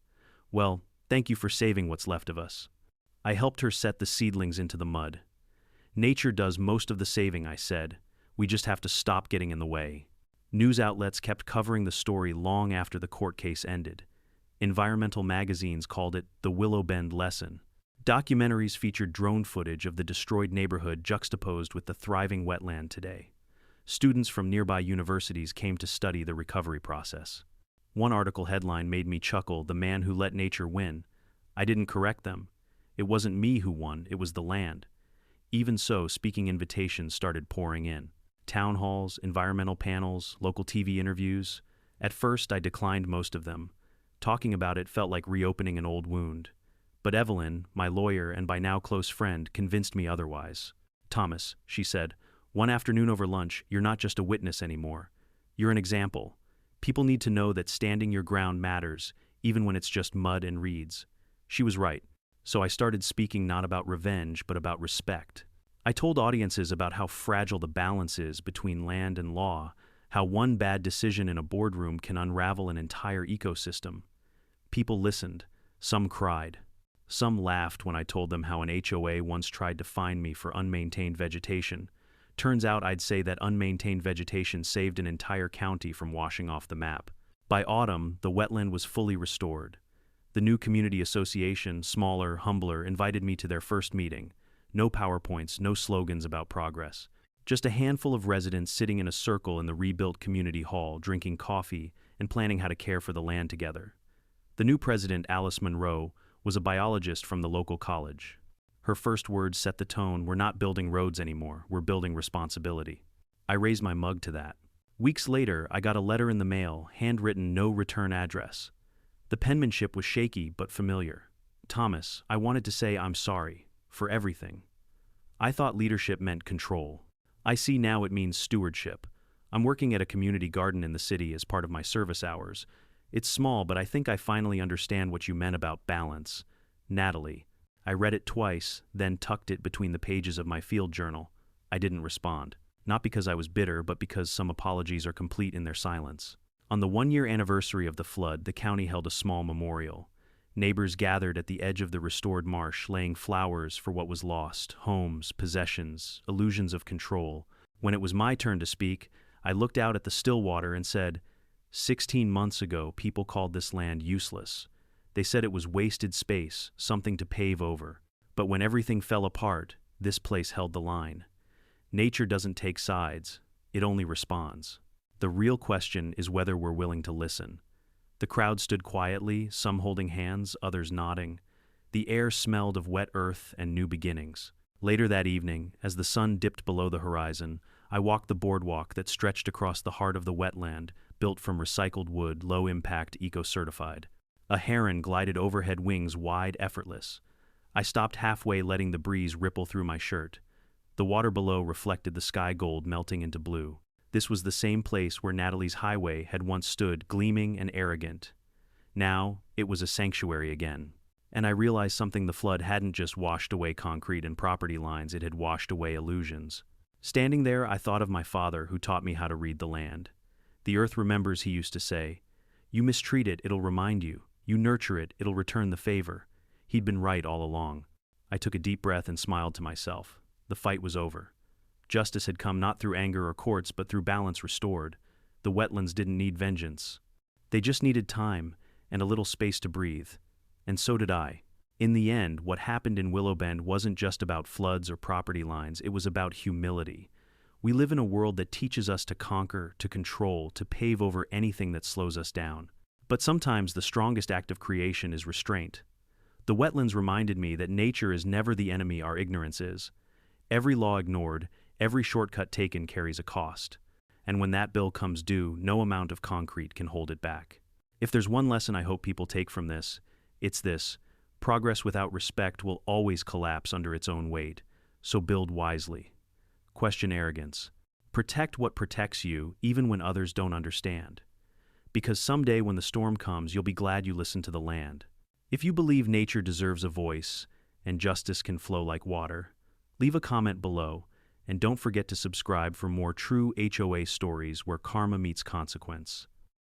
"Well, thank you for saving what's left of us." I helped her set the seedlings into the mud. "Nature does most of the saving," I said. "We just have to stop getting in the way." News outlets kept covering the story long after the court case ended. Environmental magazines called it the Willowbend lesson. Documentaries featured drone footage of the destroyed neighborhood juxtaposed with the thriving wetland today. Students from nearby universities came to study the recovery process. One article headline made me chuckle, "The man who let nature win." I didn't correct them. It wasn't me who won, it was the land. Even so, speaking invitations started pouring in. Town halls, environmental panels, local TV interviews. At first, I declined most of them. Talking about it felt like reopening an old wound. But Evelyn, my lawyer and by now close friend, convinced me otherwise. "Thomas," she said, "one afternoon over lunch, you're not just a witness anymore. You're an example. People need to know that standing your ground matters, even when it's just mud and reeds." She was right. So I started speaking not about revenge, but about respect. I told audiences about how fragile the balance is between land and law, how one bad decision in a boardroom can unravel an entire ecosystem. People listened. Some cried. Some laughed when I told them how an HOA once tried to fine me for unmaintained vegetation. Turns out I'd say that unmaintained vegetation saved an entire county from washing off the map. By autumn, the wetland was fully restored. The new community association, smaller, humbler, invited me to their first meeting. No PowerPoints, no slogans about progress. Just a handful of residents sitting in a circle in the rebuilt community hall, drinking coffee and planning how to care for the land together. The new president, Alice Monroe, was a biologist from the local college. Her first words set the tone, "We're not building roads anymore, we're building responsibility." I raised my mug to that. Weeks later, I got a letter in the mail, handwritten, no return address. The penmanship was shaky but familiar. "Thomas, I wanted to say I'm sorry for everything. I thought leadership meant control. I see now it means stewardship. I'm working at a community garden in the city as part of my service hours. It's small, but I think I finally understand what you meant about balance. Natalie." I read it twice, then tucked it between the pages of my field journal. I didn't respond. Not because I was bitter, but because some apologies are complete in their silence. On the 1-year anniversary of the flood, the county held a small memorial. Neighbors gathered at the edge of the restored marsh, laying flowers for what was lost, homes, possessions, illusions of control. When it was my turn to speak, I looked out at the still water and said, 16 months ago, people called this land useless. They said it was wasted space, something to pave over. But when everything fell apart, this place held the line. Nature doesn't take sides. it only responds. The real question is whether we're willing to listen. The crowd stood quietly, some holding hands, others nodding. The air smelled of wet earth and new beginnings. Later that evening, as the sun dipped below the horizon, I walked the boardwalk that stretched across the heart of the wetland, built from recycled wood, low-impact, eco-certified. A heron glided overhead, wings wide, effortless. I stopped halfway, letting the breeze ripple through my shirt. The water below reflected the sky gold melting into blue. This was the same place where Natalie's highway had once stood, gleaming and arrogant. Now, it was a sanctuary again. And I realized something: the flood hadn't just washed away concrete and property lines, it had washed away illusions. Standing there, I thought of my father, who taught me how to read the land. The earth remembers, he used to say. You mistreat it, it'll remind you. You nurture it, it'll return the favor. He'd been right all along. I took a deep breath and smiled to myself. The fight was over. Justice had come, not through anger or courts, but through balance restored. The wetlands didn't need vengeance. They just needed time and a little space to breathe. And so did I. In the end, what happened in Willowbend wasn't just about floods or property lines, it was about humility. We live in a world that teaches us to conquer, to control, to pave over anything that slows us down. But sometimes the strongest act of creation is restraint. The wetlands reminded me that nature is never the enemy our ignorance is. Every law ignored, every shortcut taken carries a cost. And when that bill comes due, no amount of concrete can hold it back. If there's one lesson I hope people take from this, it's this: progress without respect will always collapse under its own weight, so build wisely. Question arrogance. Protect what protects you, even when others don't understand. Because someday when the storm comes, you'll be glad you listened to the land. If you believe nature deserves a voice, and justice can flow like water, leave a comment below, and don't forget to subscribe for more true HOA stories where karma meets consequence.